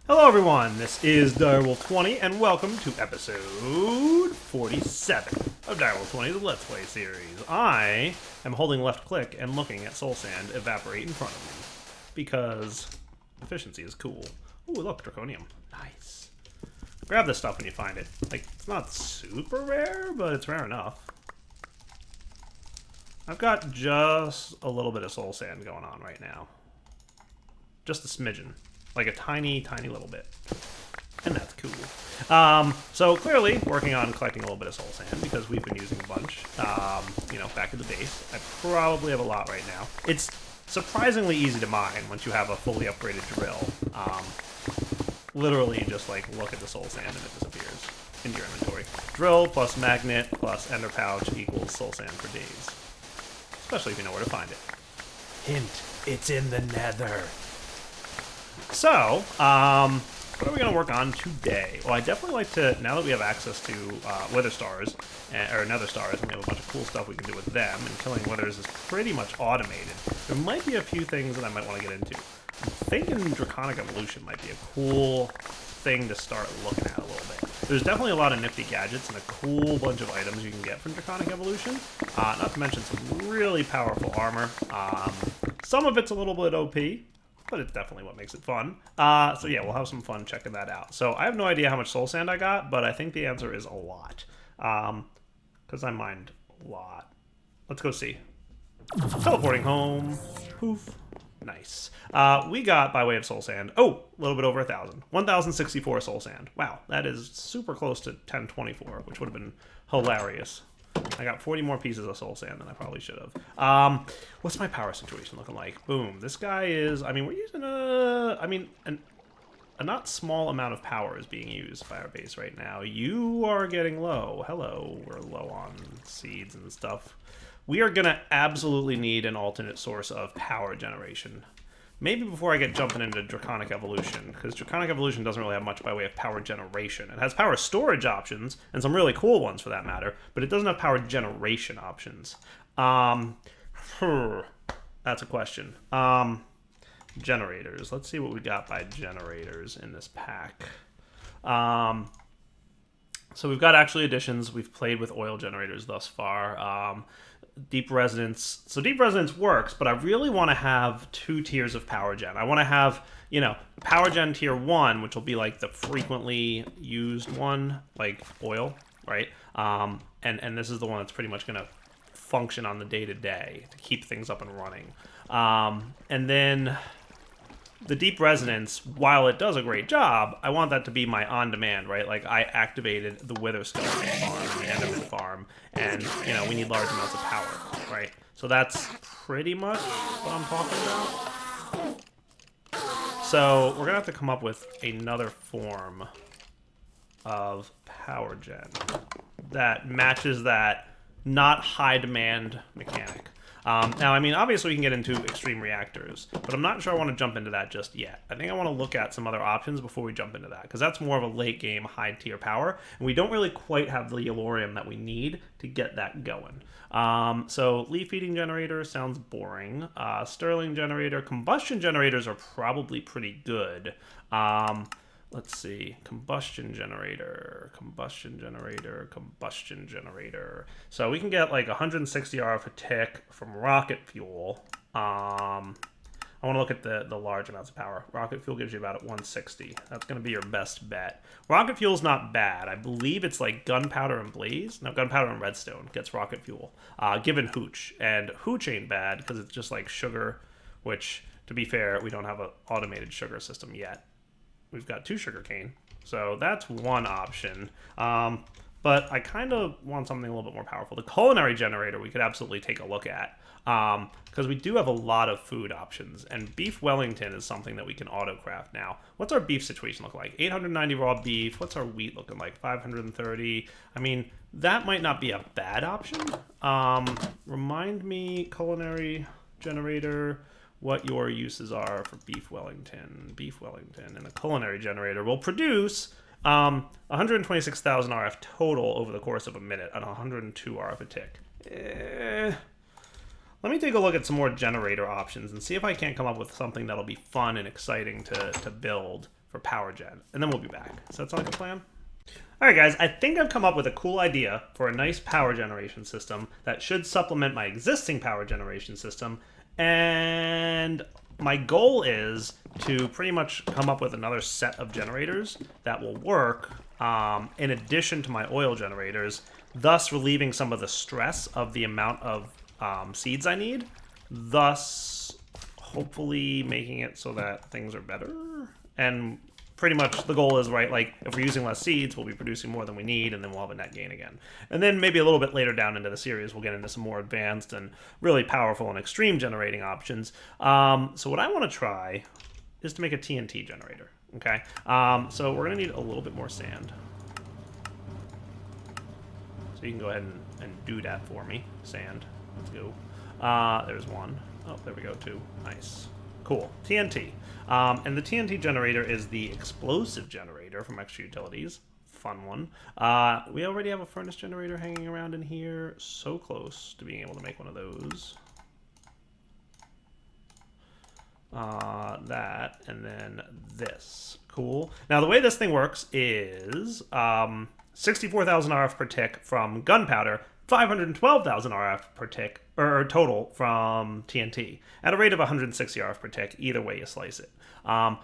Hello everyone, this is Direwolf20 and welcome to episode 47 of Direwolf20's Let's Play series. I am holding left click and looking at soul sand evaporate in front of me because efficiency is cool. Ooh, look, draconium. Nice. Grab this stuff when you find it. Like, it's not super rare, but it's rare enough. I've got just a little bit of soul sand going on right now. Just a smidgen. Like a tiny, tiny little bit. And that's cool. So clearly, working on collecting a little bit of soul sand because we've been using a bunch, back at the base. I probably have a lot right now. It's surprisingly easy to mine once you have a fully upgraded drill. Literally just like look at the soul sand and it disappears into your inventory. Drill plus magnet plus ender pouch equals soul sand for days. Especially if you know where to find it. Hint, it's in the nether. So, what are we going to work on today? Well, I definitely like to, now that we have access to wither stars, or nether stars, and we have a bunch of cool stuff we can do with them, and killing withers is pretty much automated. There might be a few things that I might want to get into. I'm thinking Draconic Evolution might be a cool thing to start looking at a little bit. There's definitely a lot of nifty gadgets and a cool bunch of items you can get from Draconic Evolution. Not to mention some really powerful armor. Some of it's a little bit OP. But it's definitely what makes it fun. So yeah, we'll have some fun checking that out. So I have no idea how much soul sand I got, but I think the answer is a lot. Because I mined a lot. Let's go see. Teleporting home. Poof. Nice. We got, by way of soul sand, a little bit over 1,000. 1,064 soul sand. Wow, that is super close to 1024, which would have been hilarious. I got 40 more pieces of soul sand than I probably should have. What's my power situation looking like? Boom. This guy is, we're using a not small amount of power is being used by our base right now. You are getting low. Hello. We're low on seeds and stuff. We are going to absolutely need an alternate source of power generation. Maybe before I get jumping into Draconic Evolution, because Draconic Evolution doesn't really have much by way of power generation. It has power storage options, and some really cool ones for that matter, but it doesn't have power generation options. That's a question. Generators. Let's see what we got by generators in this pack. So we've got actually additions. We've played with oil generators thus far. Deep resonance. So deep resonance works, but I really want to have 2 tiers of power gen. I want to have, power gen tier 1, which will be like the frequently used one, like oil, right? And this is the one that's pretty much going to function on the day-to-day to keep things up and running. And then the deep resonance, while it does a great job, I want that to be my on-demand, right? Like, I activated the wither skeleton farm, the enderman farm, and, we need large amounts of power, right? So that's pretty much what I'm talking about. So we're going to have to come up with another form of power gen that matches that not high-demand mechanic. Now, obviously we can get into extreme reactors, but I'm not sure I want to jump into that just yet. I think I want to look at some other options before we jump into that, because that's more of a late-game, high-tier power, and we don't really quite have the yellorium that we need to get that going. So, leaf-feeding generator sounds boring. Stirling generator. Combustion generators are probably pretty good. Let's see, combustion generator. So we can get like 160 RF a tick from rocket fuel. I want to look at the large amounts of power. Rocket fuel gives you about 160. That's going to be your best bet. Rocket fuel's not bad. I believe it's like gunpowder and blaze. No, gunpowder and redstone gets rocket fuel. Given hooch. And hooch ain't bad because it's just like sugar, which, to be fair, we don't have an automated sugar system yet. We've got 2 sugarcane, so that's one option. But I kind of want something a little bit more powerful. The culinary generator we could absolutely take a look at, because we do have a lot of food options, and beef Wellington is something that we can auto-craft now. What's our beef situation look like? 890 raw beef. What's our wheat looking like? 530. That might not be a bad option. Remind me, culinary generator, what your uses are for beef Wellington. Beef Wellington and a culinary generator will produce 126,000 RF total over the course of a minute at 102 RF a tick. Let me take a look at some more generator options and see if I can't come up with something that'll be fun and exciting to build for power gen, and then we'll be back. Does that sound like a plan? All right, guys, I think I've come up with a cool idea for a nice power generation system that should supplement my existing power generation system, and my goal is to pretty much come up with another set of generators that will work in addition to my oil generators, thus relieving some of the stress of the amount of seeds I need, thus hopefully making it so that things are better. And pretty much the goal is, right, like if we're using less seeds, we'll be producing more than we need, and then we'll have a net gain again. And then maybe a little bit later down into the series, we'll get into some more advanced and really powerful and extreme generating options. So what I want to try is to make a TNT generator, okay? So we're going to need a little bit more sand. So you can go ahead and do that for me. Sand. Let's go. There's one. Oh, there we go, two. Nice. Cool. TNT. And the TNT generator is the explosive generator from Extra Utilities. Fun one. We already have a furnace generator hanging around in here. So close to being able to make one of those. That, and then this. Cool. Now, the way this thing works is 64,000 RF per tick from gunpowder, 512,000 RF per tick, or total from TNT, at a rate of 160 RF per tick, either way you slice it.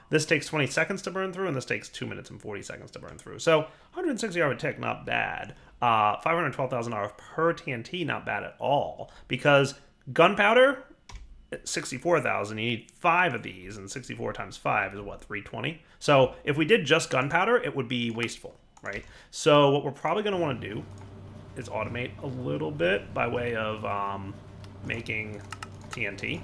This takes 20 seconds to burn through, and this takes 2 minutes and 40 seconds to burn through. So 160 RF per tick, not bad. 512,000 RF per TNT, not bad at all, because gunpowder, 64,000, you need 5 of these, and 64 times 5 is what, 320? So if we did just gunpowder, it would be wasteful, right? So what we're probably going to want to do is automate a little bit by way of making TNT.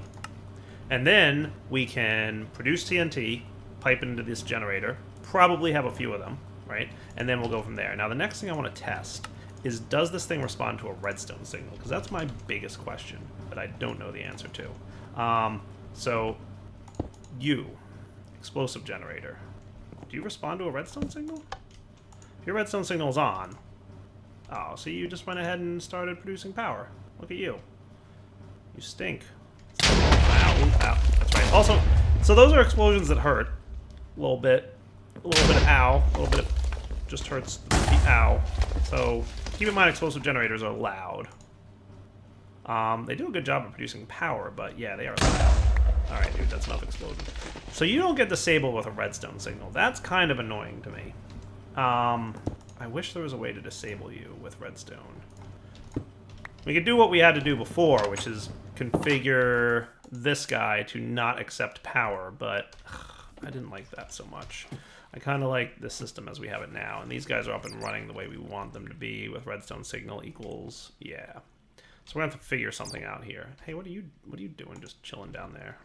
And then we can produce TNT, pipe it into this generator, probably have a few of them, right? And then we'll go from there. Now, the next thing I want to test is, does this thing respond to a redstone signal? Because that's my biggest question that I don't know the answer to. So, explosive generator, do you respond to a redstone signal? If your redstone signal is on, oh, so you just went ahead and started producing power. Look at you. You stink. Ow, ow. That's right. Also, so those are explosions that hurt. A little bit of ow. A little bit of just hurts the ow. So keep in mind, explosive generators are loud. They do a good job of producing power, but yeah, they are loud. Alright, dude, that's enough explosion. So you don't get disabled with a redstone signal. That's kind of annoying to me. I wish there was a way to disable you with redstone. We could do what we had to do before, which is configure this guy to not accept power, but I didn't like that so much. I kind of like the system as we have it now, and these guys are up and running the way we want them to be with redstone signal equals, yeah. So we're gonna have to figure something out here. Hey, what are you doing just chilling down there?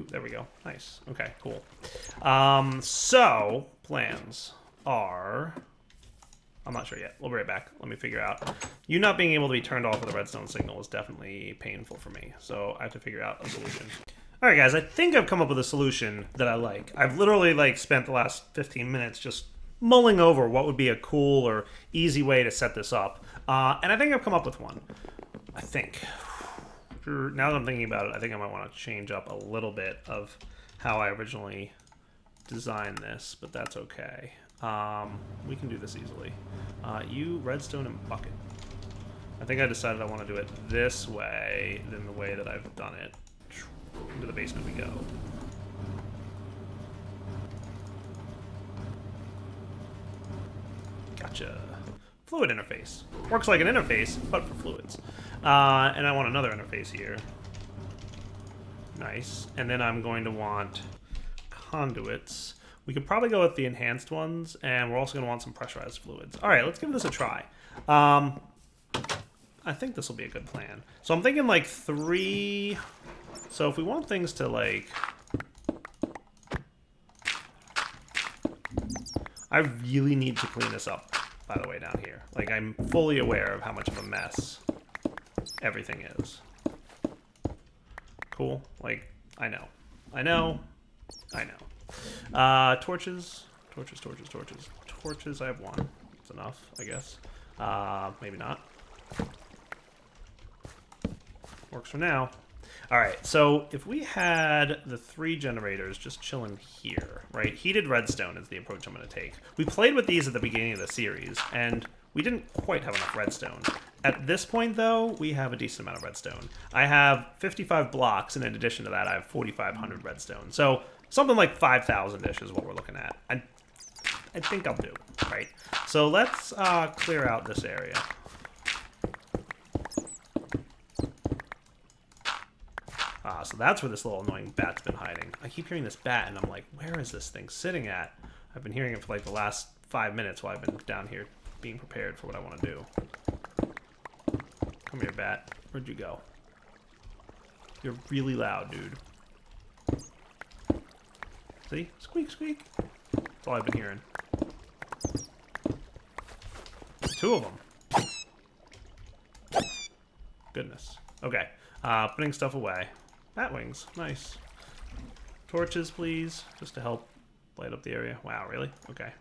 There we go. Nice. Okay, cool. So, plans are... I'm not sure yet. We'll be right back. Let me figure out. You not being able to be turned off with a redstone signal is definitely painful for me. So, I have to figure out a solution. Alright, guys. I think I've come up with a solution that I like. I've literally, spent the last 15 minutes just mulling over what would be a cool or easy way to set this up. And I think I've come up with one. I think... Now that I'm thinking about it, I think I might want to change up a little bit of how I originally designed this, but that's okay. We can do this easily. Redstone and bucket. I think I decided I want to do it this way than the way that I've done it. Into the basement we go. Gotcha. Fluid interface. Works like an interface, but for fluids. And I want another interface here. Nice. And then I'm going to want conduits. We could probably go with the enhanced ones, and we're also going to want some pressurized fluids. All right, let's give this a try. I think this will be a good plan. So I'm thinking 3... So if we want things to I really need to clean this up, by the way, down here. I'm fully aware of how much of a mess everything is. Cool. I know. Torches. Torches, I have one. That's enough, I guess. Maybe not. Works for now. All right, so if we had the 3 generators just chilling here, right? Heated redstone is the approach I'm going to take. We played with these at the beginning of the series, and we didn't quite have enough redstone. At this point, though, we have a decent amount of redstone. I have 55 blocks, and in addition to that, I have 4,500 redstone. So something like 5,000-ish is what we're looking at. I think I'll do, right? So let's clear out this area. So that's where this little annoying bat's been hiding. I keep hearing this bat, and I'm like, where is this thing sitting at? I've been hearing it for like the last 5 minutes while I've been down here being prepared for what I want to do. Come here, bat. Where'd you go? You're really loud, dude. See? Squeak, squeak. That's all I've been hearing. 2 of them. Goodness. Okay. Putting stuff away. Bat wings. Nice. Torches, please. Just to help light up the area. Wow, really? Okay.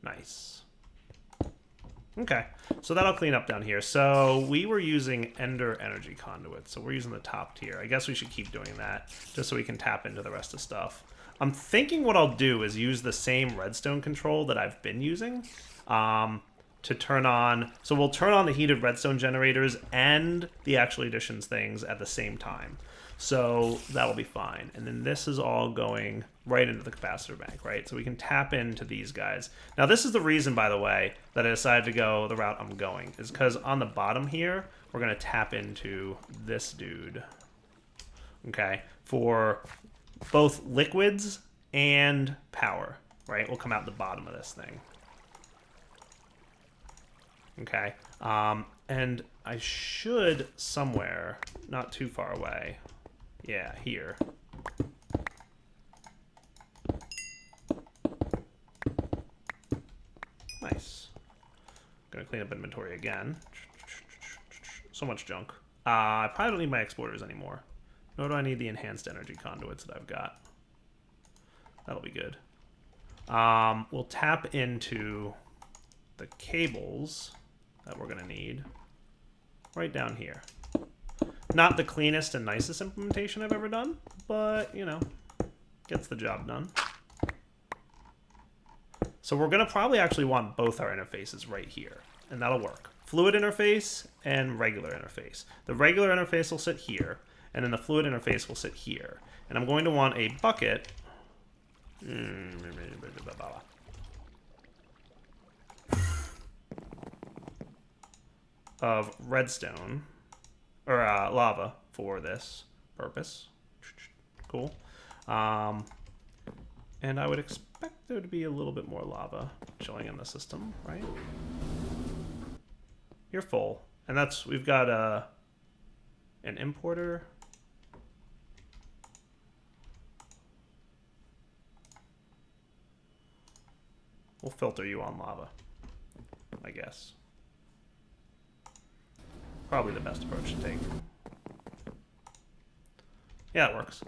Nice. Okay. So that'll clean up down here. So we were using Ender energy conduits. So we're using the top tier. I guess we should keep doing that just so we can tap into the rest of stuff. I'm thinking what I'll do is use the same redstone control that I've been using. To turn on, so we'll turn on the heated redstone generators and the actual additions things at the same time. So that'll be fine. And then this is all going right into the capacitor bank, right? So we can tap into these guys. Now this is the reason, by the way, that I decided to go the route I'm going, is because on the bottom here, we're gonna tap into this dude, okay? For both liquids and power, right? Will come out the bottom of this thing. Okay, and I should somewhere, not too far away, yeah, here. Nice. Gonna clean up inventory again. So much junk. I probably don't need my exporters anymore. Nor do I need the enhanced energy conduits that I've got. That'll be good. We'll tap into the cables that we're gonna need right down here. Not the cleanest and nicest implementation I've ever done, but you know, gets the job done. So we're gonna probably actually want both our interfaces right here, and that'll work. Fluid interface and regular interface. The regular interface will sit here, and then the fluid interface will sit here. And I'm going to want a bucket. Of redstone, or lava for this purpose. Cool. And I would expect there to be a little bit more lava chilling in the system, right? You're full. And that's, we've got an importer. We'll filter you on lava, I guess. Probably the best approach to take. Yeah, it works.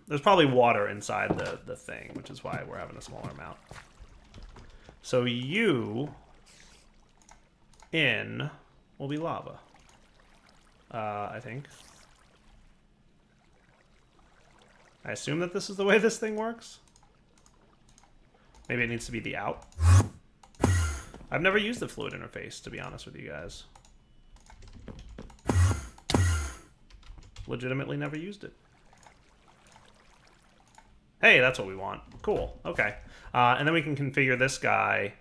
There's probably water inside the thing, which is why we're having a smaller amount. So you in will be lava, I think. I assume that this is the way this thing works. Maybe it needs to be the out. I've never used the fluid interface, to be honest with you guys. Legitimately never used it. Hey, that's what we want. Cool. Okay. And then we can configure this guy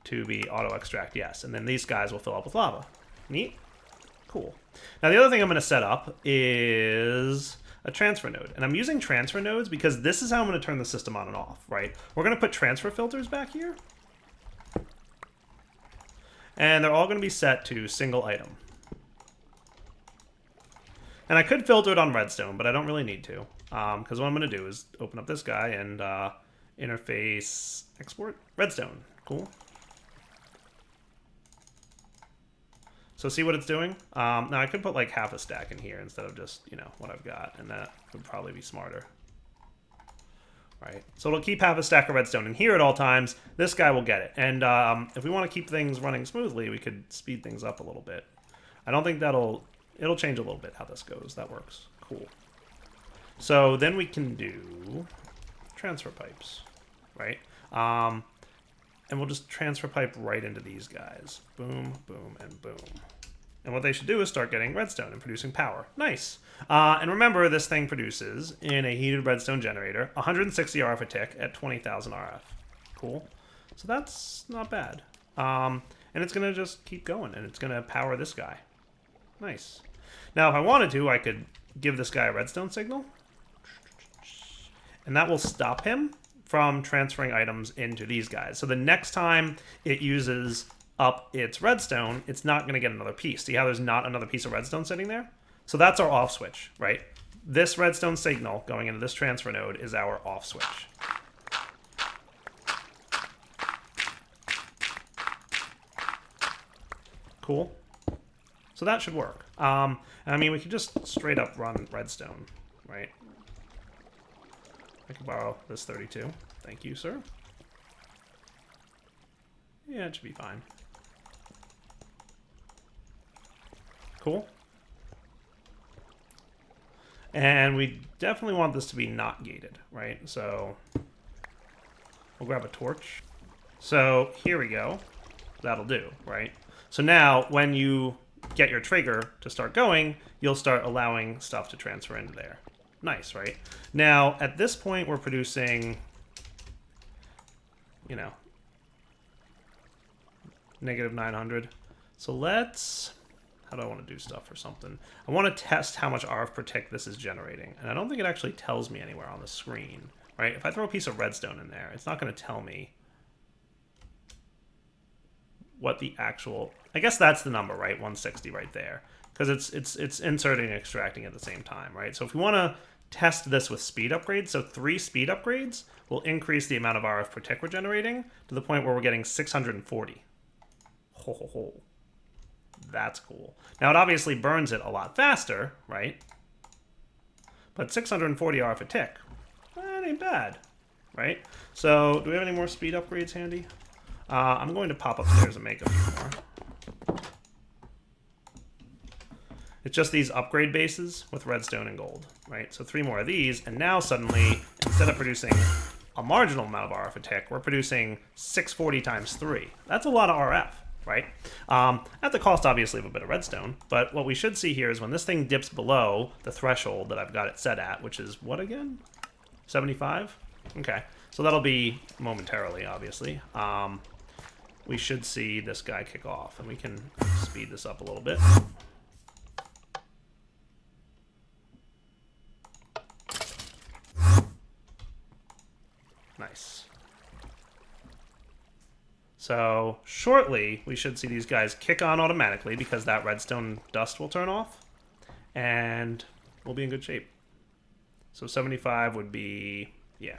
to be auto extract, yes. And then these guys will fill up with lava. Neat. Cool. Now the other thing I'm going to set up is a transfer node. And I'm using transfer nodes because this is how I'm going to turn the system on and off, right? We're going to put transfer filters back here. And they're all going to be set to single item. And I could filter it on redstone, but I don't really need to. Because what I'm going to do is open up this guy and interface export redstone. Cool. So see what it's doing? Now I could put like half a stack in here instead of just, you know, what I've got. And that would probably be smarter. Right. So it'll keep half a stack of redstone in here at all times. This guy will get it. And if we want to keep things running smoothly, we could speed things up a little bit. I don't think it'll change a little bit how this goes. That works. Cool. So then we can do transfer pipes, right? And we'll just transfer pipe right into these guys. Boom, boom, and boom. And what they should do is start getting redstone and producing power. Nice. And remember, this thing produces, in a heated redstone generator, 160 RF a tick at 20,000 RF. Cool. So that's not bad. And it's going to just keep going, and it's going to power this guy. Nice. Now, if I wanted to, I could give this guy a redstone signal. And that will stop him from transferring items into these guys. So the next time it uses up its redstone, it's not going to get another piece. See how there's not another piece of redstone sitting there? So that's our off switch, right? This redstone signal going into this transfer node is our off switch. Cool. So that should work. I mean, we could just straight up run redstone, right? I can borrow this 32. Thank you, sir. Yeah, it should be fine. Cool. And we definitely want this to be not gated, right? So we'll grab a torch. So here we go. That'll do, right? So now when you get your trigger to start going, you'll start allowing stuff to transfer into there. Nice, right? Now, at this point, we're producing, you know, negative 900. So let's, how do I want to do stuff or something? I want to test how much RF per tick this is generating. And I don't think it actually tells me anywhere on the screen, right? If I throw a piece of redstone in there, it's not going to tell me what the actual, I guess that's the number, right? 160 right there. Because it's inserting and extracting at the same time, right? So if we want to test this with speed upgrades, so 3 speed upgrades will increase the amount of RF per tick we're generating to the point where we're getting 640. Ho, ho, ho. That's cool. Now, it obviously burns it a lot faster, right? But 640 RF a tick, that ain't bad, right? So do we have any more speed upgrades handy? I'm going to pop upstairs and make a few more. It's just these upgrade bases with redstone and gold, right? So 3 more of these, and now suddenly, instead of producing a marginal amount of RF a tick, we're producing 640 times 3. That's a lot of RF, right? At the cost, obviously, of a bit of redstone, but what we should see here is when this thing dips below the threshold that I've got it set at, which is what again? 75? Okay, so that'll be momentarily, obviously. We should see this guy kick off, and we can speed this up a little bit. Nice. So shortly, we should see these guys kick on automatically because that redstone dust will turn off, and we'll be in good shape. So 75 would be, yeah.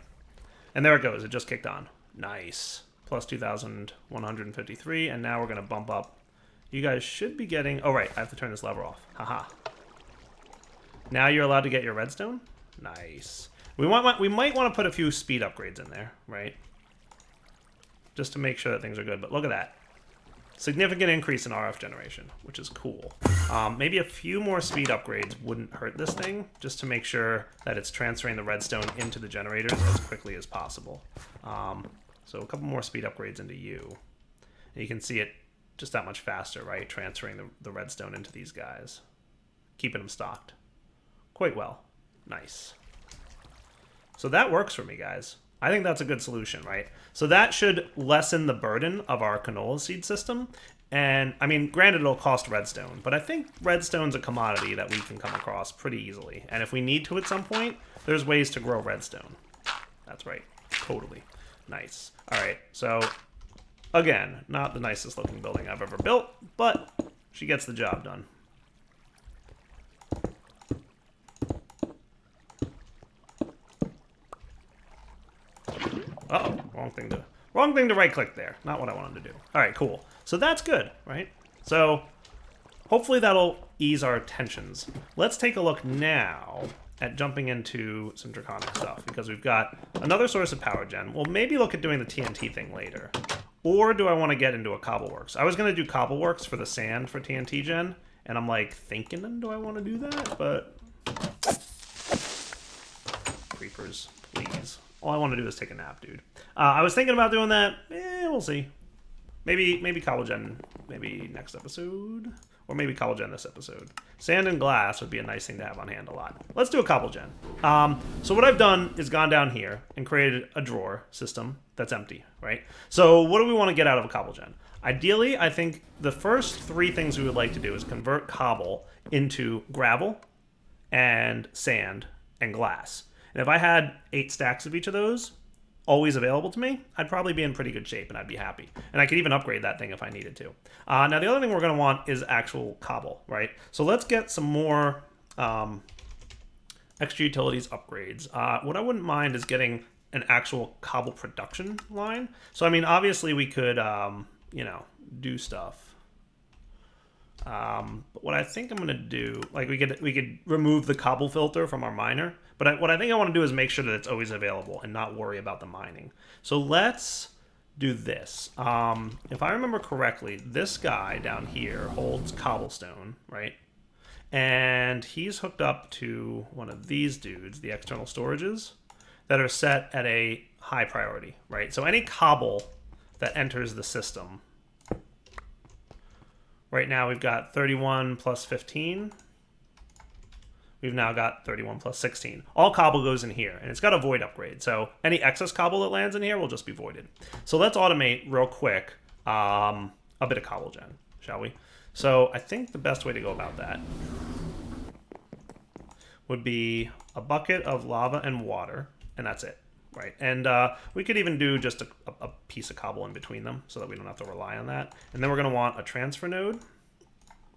And there it goes. It just kicked on. Nice. Plus 2,153, and now we're going to bump up. You guys should be getting... Oh, right. I have to turn this lever off. Haha. Now you're allowed to get your redstone. Nice. We might want to put a few speed upgrades in there, right? Just to make sure that things are good. But look at that. Significant increase in RF generation, which is cool. Maybe a few more speed upgrades wouldn't hurt this thing, just to make sure that it's transferring the redstone into the generators as quickly as possible. So a couple more speed upgrades into you. And you can see it just that much faster, right? Transferring the redstone into these guys. Keeping them stocked. Quite well. Nice. So that works for me, guys. I think that's a good solution, right? So that should lessen the burden of our canola seed system. And, I mean, granted, it'll cost redstone, but I think redstone's a commodity that we can come across pretty easily. And if we need to at some point, there's ways to grow redstone. That's right. Totally. Nice. All right. So, again, not the nicest looking building I've ever built, but she gets the job done. Uh-oh, wrong thing to right click there. Not what I wanted to do. All right, cool. So that's good, right? So hopefully that'll ease our tensions. Let's take a look now at jumping into some draconic stuff because we've got another source of power gen. We'll maybe look at doing the TNT thing later. Or do I want to get into a Cobbleworks? I was going to do Cobbleworks for the sand for TNT gen, And I'm like thinking, do I want to do that? But creepers, please. All I want to do is take a nap, dude. I was thinking about doing that. We'll see. Maybe Cobblegen, maybe next episode. Or maybe Cobblegen this episode. Sand and glass would be a nice thing to have on hand a lot. Let's do a Cobblegen. So what I've done is gone down here and created a drawer system that's empty, right? So what do we want to get out of a Cobblegen? Ideally, I think the first 3 things we would like to do is convert cobble into gravel and sand and glass. And if I had 8 stacks of each of those always available to me, I'd probably be in pretty good shape and I'd be happy. And I could even upgrade that thing if I needed to. Now, the other thing we're going to want is actual cobble, right? So let's get some more extra utilities upgrades. What I wouldn't mind is getting an actual cobble production line. So, I mean, obviously we could, you know, do stuff. But what I think I'm going to do, like we could remove the cobble filter from our miner. But what I think I want to do is make sure that it's always available and not worry about the mining. So let's do this. If I remember correctly, this guy down here holds cobblestone, right? And he's hooked up to one of these dudes, the external storages, that are set at a high priority, right? So any cobble that enters the system, right now we've got 31 plus 15. We've now got 31 plus 16. All cobble goes in here, and it's got a void upgrade. So any excess cobble that lands in here will just be voided. So let's automate real quick a bit of Cobblegen, shall we? So I think the best way to go about that would be a bucket of lava and water, and that's it, right? And we could even do just a piece of cobble in between them so that we don't have to rely on that. And then we're going to want a transfer node,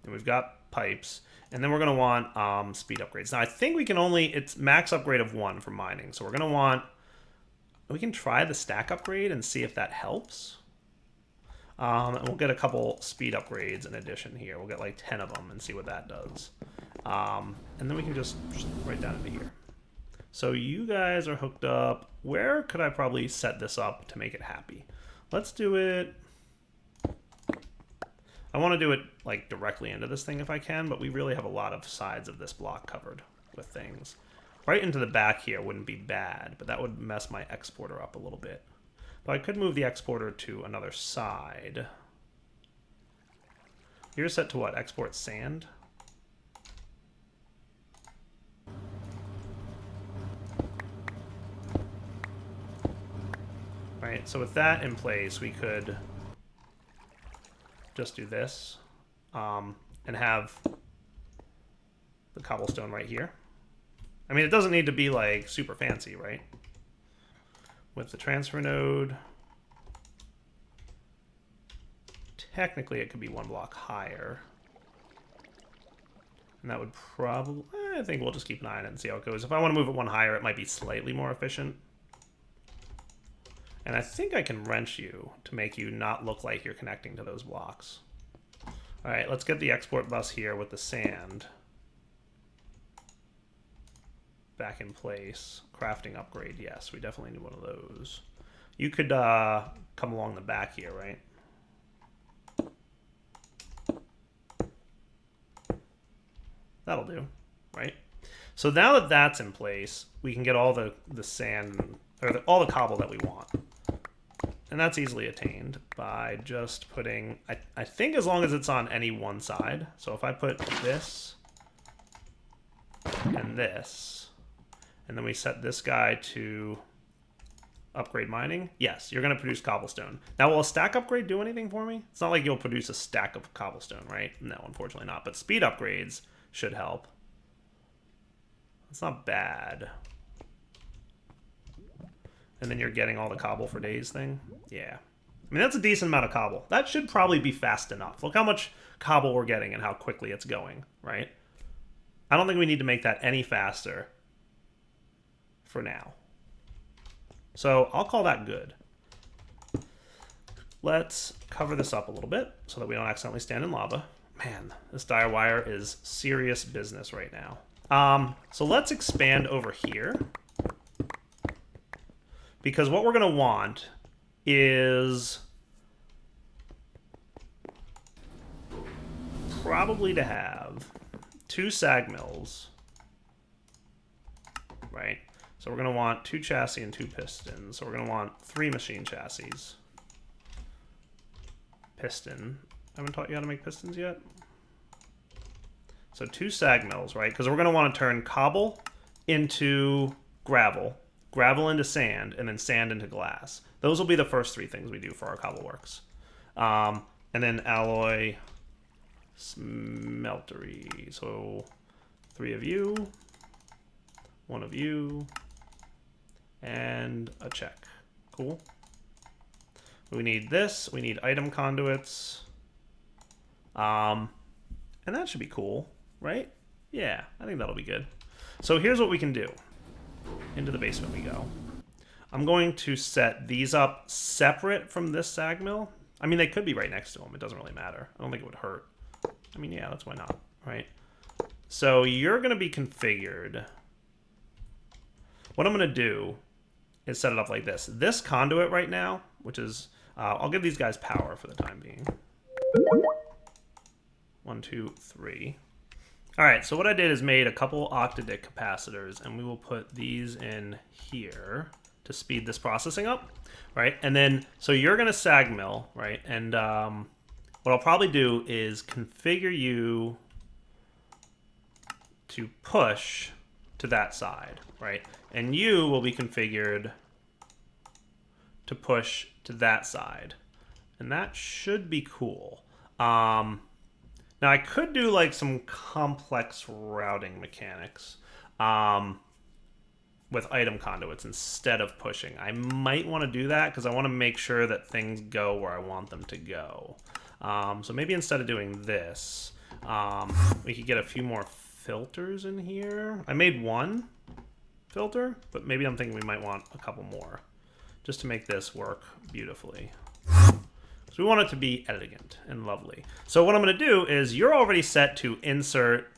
and we've got pipes. And then we're going to want speed upgrades. Now, I think we can only, it's max upgrade of 1 for mining. So we're going to want, we can try the stack upgrade and see if that helps. And we'll get a couple speed upgrades in addition here. We'll get like 10 of them and see what that does. And then we can just right down into here. So you guys are hooked up. Where could I probably set this up to make it happy? Let's do it. I want to do it like directly into this thing if I can, but we really have a lot of sides of this block covered with things. Right into the back here wouldn't be bad, but that would mess my exporter up a little bit. But I could move the exporter to another side. You're set to what? Export sand? Right, so with that in place, we could just do this and have the cobblestone right here. I mean, it doesn't need to be like super fancy, right? With the transfer node, technically it could be 1 block higher. And that would probably, I think we'll just keep an eye on it and see how it goes. If I want to move it 1 higher, it might be slightly more efficient. And I think I can wrench you to make you not look like you're connecting to those blocks. All right, let's get the export bus here with the sand back in place. Crafting upgrade, yes, we definitely need one of those. You could come along the back here, right? That'll do, right? So now that that's in place, we can get all the sand, or all the cobble that we want. And that's easily attained by just putting, I think as long as it's on any one side. So if I put this and this, and then we set this guy to upgrade mining, yes, you're going to produce cobblestone. Now, will a stack upgrade do anything for me? It's not like you'll produce a stack of cobblestone, right? No, unfortunately not. But speed upgrades should help. It's not bad. And then you're getting all the cobble for days thing. Yeah. I mean, that's a decent amount of cobble. That should probably be fast enough. Look how much cobble we're getting and how quickly it's going, right? I don't think we need to make that any faster for now. So I'll call that good. Let's cover this up a little bit so that we don't accidentally stand in lava. Man, this dire wire is serious business right now. So let's expand over here. Because what we're going to want is probably to have 2 sag mills, right? So we're going to want 2 chassis and 2 pistons. So we're going to want 3 machine chassis. Piston. I haven't taught you how to make pistons yet. So 2 sag mills, right? Because we're going to want to turn cobble into gravel, gravel into sand, and then sand into glass. Those will be the first 3 things we do for our Cobbleworks. And then alloy smeltery. So 3 of you, 1 of you, and a check. Cool. We need this. We need item conduits. And that should be cool, right? Yeah, I think that'll be good. So here's what we can do. Into the basement we go. I'm going to set these up separate from this sag mill. I mean, they could be right next to them. It doesn't really matter. I don't think it would hurt. I mean, yeah, that's why not, right? So you're going to be configured. What I'm going to do is set it up like this. This conduit right now, which is, I'll give these guys power for the time being. 1, 2, 3. All right, so what I did is made a couple octadic capacitors, and we will put these in here to speed this processing up, right? And then, so you're going to sag mill, right? And what I'll probably do is configure you to push to that side, right? And you will be configured to push to that side. And that should be cool. Now, I could do like some complex routing mechanics with item conduits instead of pushing. I might want to do that because I want to make sure that things go where I want them to go. So maybe instead of doing this, we could get a few more filters in here. I made 1 filter, but maybe I'm thinking we might want a couple more just to make this work beautifully. So we want it to be elegant and lovely. So what I'm going to do is you're already set to insert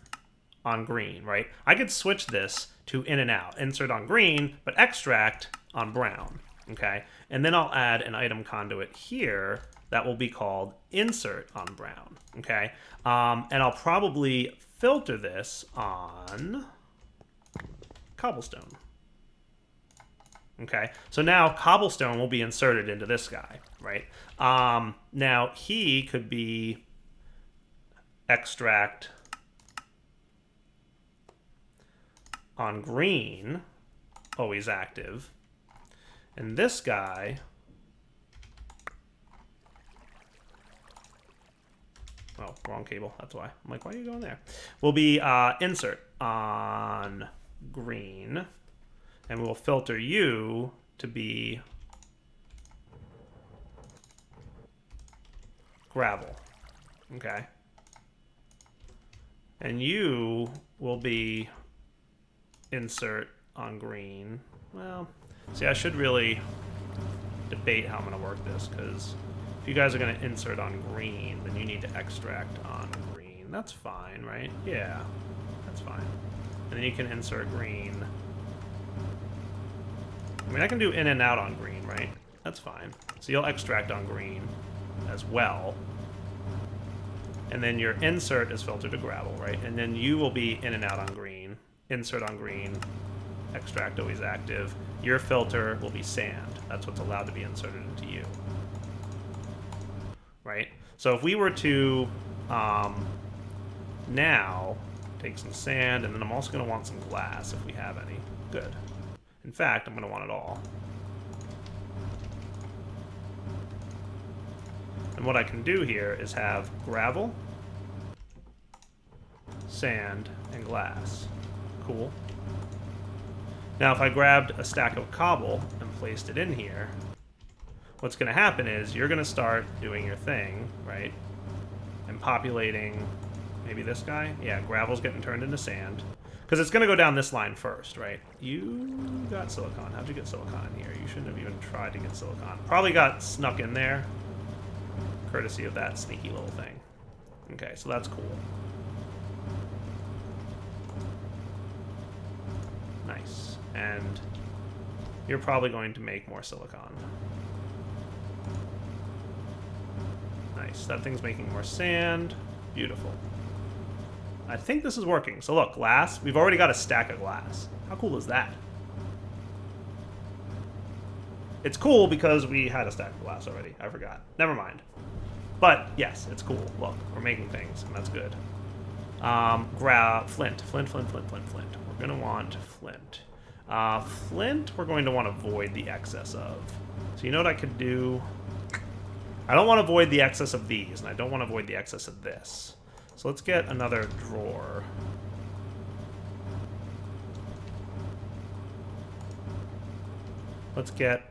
on green, right? I could switch this to in and out, insert on green, but extract on brown, okay? And then I'll add an item conduit here that will be called insert on brown, okay? And I'll probably filter this on cobblestone. Okay, so now cobblestone will be inserted into this guy, right? Now he could be extract on green, always active. And this guy, oh, wrong cable, that's why. I'm like, why are you going there? Will be insert on green. And we'll filter you to be gravel, okay? And you will be insert on green. Well, see, I should really debate how I'm going to work this, because if you guys are going to insert on green, then you need to extract on green. That's fine, right? Yeah, that's fine. And then you can insert green. I mean, I can do in and out on green, right? That's fine. So you'll extract on green as well. And then your insert is filtered to gravel, right? And then you will be in and out on green, insert on green, extract always active. Your filter will be sand. That's what's allowed to be inserted into you, right? So if we were to now take some sand, and then I'm also going to want some glass if we have any. Good. In fact, I'm going to want it all. And what I can do here is have gravel, sand, and glass. Cool. Now, if I grabbed a stack of cobble and placed it in here, what's going to happen is you're going to start doing your thing, right? And populating maybe this guy. Yeah, gravel's getting turned into sand. Because it's going to go down this line first, right? You got silicon. How'd you get silicon in here? You shouldn't have even tried to get silicon. Probably got snuck in there, courtesy of that sneaky little thing. Okay, so that's cool. Nice. And you're probably going to make more silicon. Nice. That thing's making more sand. Beautiful. I think this is working. So look, glass. We've already got a stack of glass. How cool is that? It's cool because we had a stack of glass already. I forgot. Never mind. But yes, it's cool. Look, we're making things, and that's good. Grab flint. Flint. We're going to want flint. Flint, we're going to want to void the excess of. So you know what I could do? I don't want to void the excess of these, and I don't want to void the excess of this. So let's get another drawer. Let's get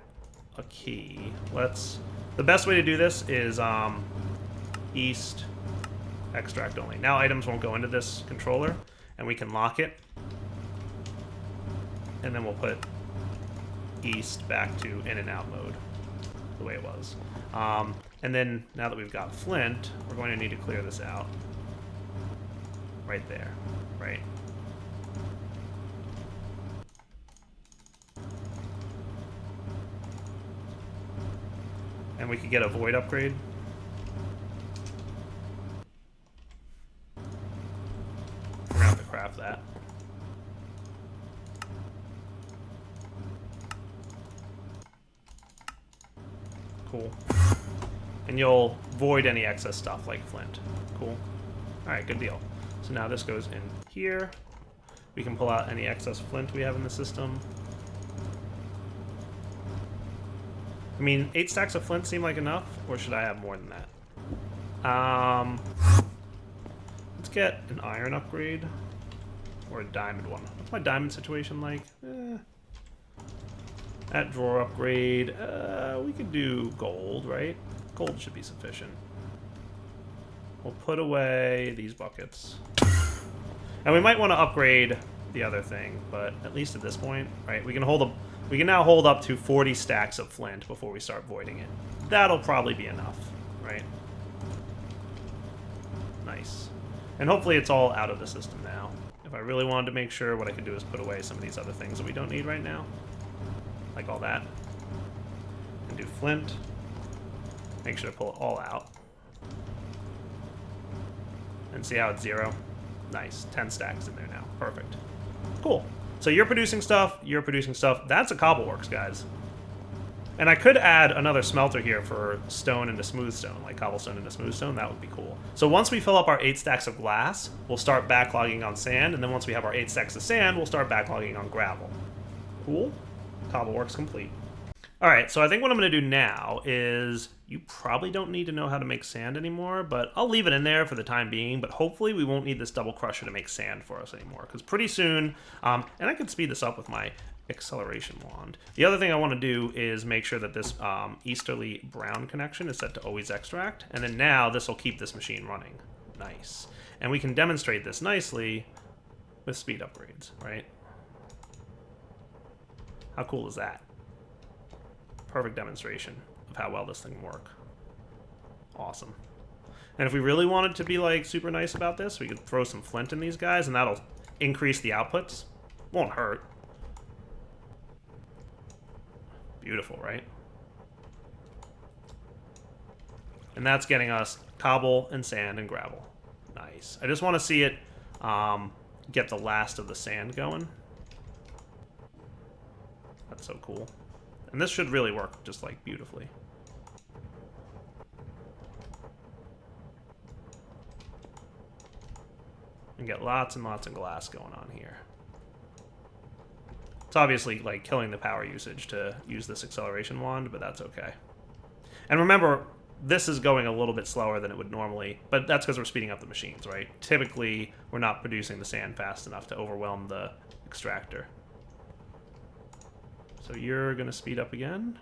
a key. The best way to do this is east extract only. Now items won't go into this controller, and we can lock it. And then we'll put east back to in and out mode, the way it was. And then now that we've got flint, we're going to need to clear this out. Right there, right? And we could get a void upgrade. We're gonna have to craft that. Cool. And you'll void any excess stuff like flint. Cool. Alright, good deal. So now this goes in here. We can pull out any excess flint we have in the system. I mean, 8 stacks of flint seem like enough, or should I have more than that? Let's get an iron upgrade. Or a diamond one. What's my diamond situation like? That drawer upgrade, we could do gold, right? Gold should be sufficient. We'll put away these buckets. And we might want to upgrade the other thing, but at least at this point, right? We can now hold up to 40 stacks of flint before we start voiding it. That'll probably be enough, right? Nice. And hopefully it's all out of the system now. If I really wanted to make sure, what I could do is put away some of these other things that we don't need right now. Like all that. And do flint. Make sure to pull it all out. And see how it's 0? Nice. 10 stacks in there now. Perfect. Cool. So you're producing stuff, you're producing stuff. That's a Cobbleworks, guys. And I could add another smelter here for stone into smooth stone, like cobblestone into smooth stone. That would be cool. So once we fill up our 8 stacks of glass, we'll start backlogging on sand. And then once we have our 8 stacks of sand, we'll start backlogging on gravel. Cool. Cobbleworks complete. All right, so I think what I'm going to do now is, you probably don't need to know how to make sand anymore, but I'll leave it in there for the time being, but hopefully we won't need this double crusher to make sand for us anymore, because pretty soon, and I can speed this up with my acceleration wand. The other thing I want to do is make sure that this easterly brown connection is set to always extract, and then now this will keep this machine running. Nice. And we can demonstrate this nicely with speed upgrades, right? How cool is that? Perfect demonstration of how well this thing can work. Awesome. And if we really wanted to be like super nice about this, we could throw some flint in these guys and that'll increase the outputs. Won't hurt. Beautiful, right? And that's getting us cobble and sand and gravel. Nice. I just want to see it get the last of the sand going. That's so cool. And this should really work just like beautifully. And get lots and lots of glass going on here. It's obviously like killing the power usage to use this acceleration wand, but that's okay. And remember, this is going a little bit slower than it would normally, but that's because we're speeding up the machines, right? Typically, we're not producing the sand fast enough to overwhelm the extractor. So you're going to speed up again.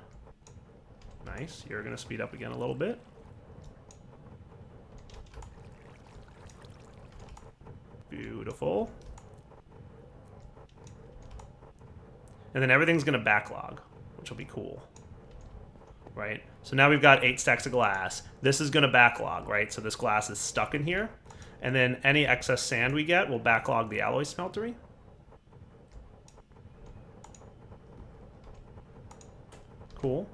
Nice. You're going to speed up again a little bit. Beautiful. And then everything's going to backlog, which will be cool. Right? So now we've got 8 stacks of glass. This is going to backlog, right? So this glass is stuck in here. And then any excess sand we get will backlog the alloy smeltery. Cool.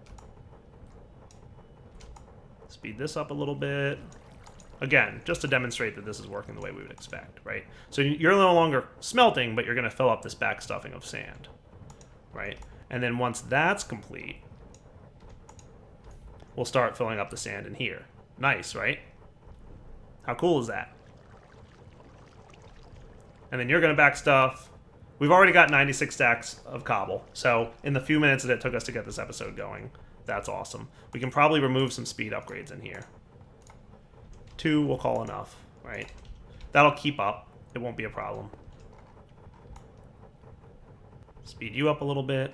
Speed this up a little bit. Again, just to demonstrate that this is working the way we would expect, right? So you're no longer smelting, but you're going to fill up this back stuffing of sand, right? And then once that's complete, we'll start filling up the sand in here. Nice, right? How cool is that? And then you're going to back stuff. We've already got 96 stacks of cobble, so in the few minutes that it took us to get this episode going, that's awesome. We can probably remove some speed upgrades in here. 2 we'll call enough, right? That'll keep up. It won't be a problem. Speed you up a little bit.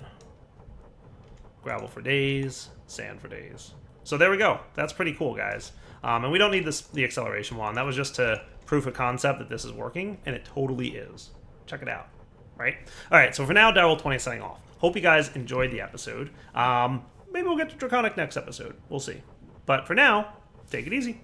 Gravel for days. Sand for days. So there we go. That's pretty cool, guys. And we don't need the acceleration wand. That was just to proof of concept that this is working, and it totally is. Check it out, right? All right, so for now, Daryl20 signing off. Hope you guys enjoyed the episode. Maybe we'll get to Draconic next episode. We'll see. But for now, take it easy.